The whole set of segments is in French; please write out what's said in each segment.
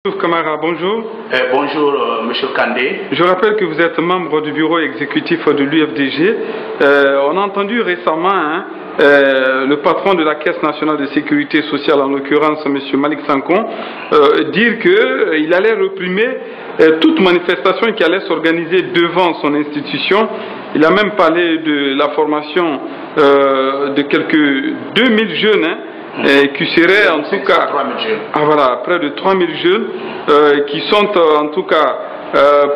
Youssouf Kamara, bonjour. Bonjour, Monsieur Kandé. Je rappelle que vous êtes membre du bureau exécutif de l'UFDG. On a entendu récemment le patron de la Caisse nationale de sécurité sociale, en l'occurrence M. Malick Sankon, dire qu'il allait réprimer toute manifestation qui allait s'organiser devant son institution. Il a même parlé de la formation de quelques 2000 jeunes. Qui seraient en tout cas près de 3000 jeunes qui sont en tout cas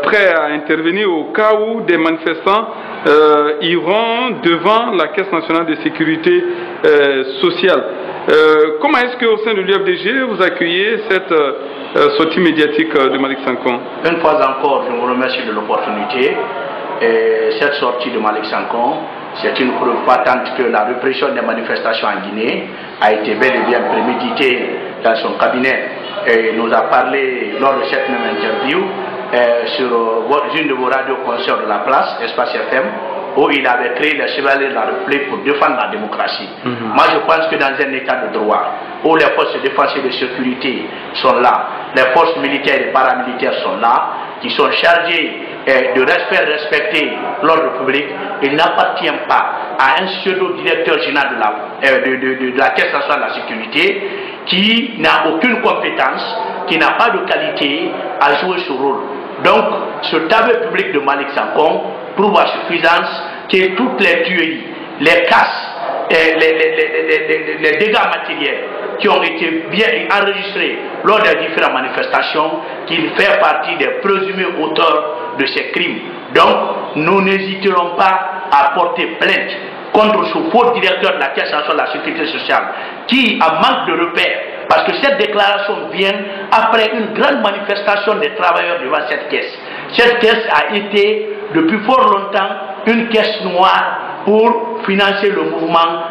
prêts à intervenir au cas où des manifestants iront devant la Caisse nationale de sécurité sociale. Comment est-ce qu'au sein de l'UFDG vous accueillez cette sortie médiatique de Malick Sankon? Une fois encore, je vous remercie de l'opportunité. Cette sortie de Malick Sankon, c'est une preuve patente que la répression des manifestations en Guinée a été bel et bien préméditée dans son cabinet. Et il nous a parlé lors de cette même interview sur une de vos radios-concerts de la place, Espace FM, où il avait créé les chevaliers de la République pour défendre la démocratie. Moi, je pense que dans un état de droit, où les forces de défense et de sécurité sont là, les forces militaires et paramilitaires sont là, qui sont chargées de respecter l'ordre public, il n'appartient pas à un pseudo-directeur général de la Caisse nationale de la sécurité qui n'a aucune compétence, qui n'a pas de qualité à jouer ce rôle. Donc, ce tableau public de Malick Sankon prouve à suffisance que toutes les tueries, les casses, les dégâts matériels qui ont été bien enregistrés lors des différentes manifestations, qu'il fait partie des présumés auteurs de ces crimes. Donc, nous n'hésiterons pas à porter plainte contre ce faux directeur de la Caisse nationale de la sécurité sociale qui, en manque de repères, parce que cette déclaration vient après une grande manifestation des travailleurs devant cette caisse. Cette caisse a été, depuis fort longtemps, une caisse noire pour financer le mouvement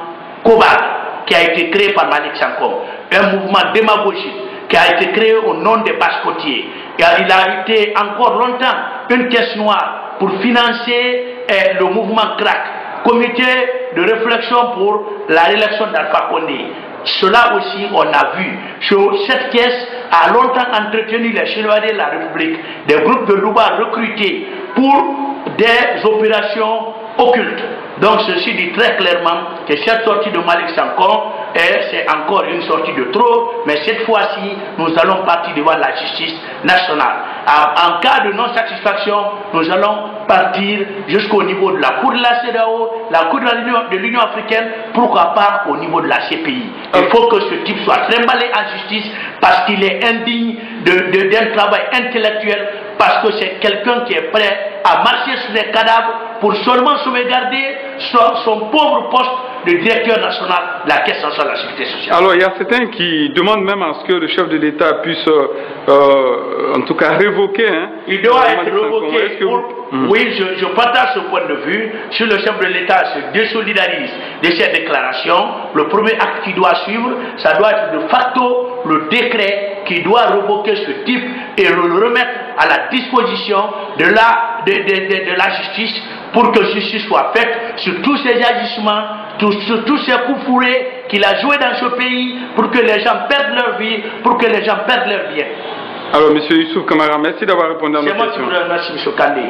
Kobal, qui a été créé par Malick Sankon, un mouvement démagogique qui a été créé au nom des basse-côtiers. Il a été encore longtemps une caisse noire pour financer le mouvement CRAC, comité de réflexion pour la réélection d'Alpha Condé. Cela aussi, on a vu. Cette caisse a longtemps entretenu les chevaliers de la République, des groupes de loupards recrutés pour des opérations occultes. Donc ceci dit très clairement que cette sortie de Malick Sankon, c'est encore une sortie de trop, mais cette fois-ci, nous allons partir devant la justice nationale. En cas de non-satisfaction, nous allons partir jusqu'au niveau de la Cour de la CEDEAO, la Cour de l'Union africaine, pourquoi pas au niveau de la CPI. Il faut que ce type soit trimballé en justice parce qu'il est indigne d'un travail intellectuel, parce que c'est quelqu'un qui est prêt à marcher sur des cadavres pour seulement sauvegarder son pauvre poste de directeur national de la Caisse nationale de la sécurité sociale. Alors, il y a certains qui demandent même à ce que le chef de l'État puisse, en tout cas, révoquer. Il doit être révoqué. Oui, je partage ce point de vue. Si le chef de l'État se désolidarise de cette déclaration, le premier acte qu'il doit suivre, ça doit être de facto le décret qui doit révoquer ce type et le remettre à la disposition de la justice pour que justice soit faite sur tous ces agissements, sur tous ces coups fourrés qu'il a joués dans ce pays pour que les gens perdent leur vie, pour que les gens perdent leur bien. Alors, M. Youssouf Kamara, merci d'avoir répondu à nos questions. C'est moi qui vous remercie, M. Kandé.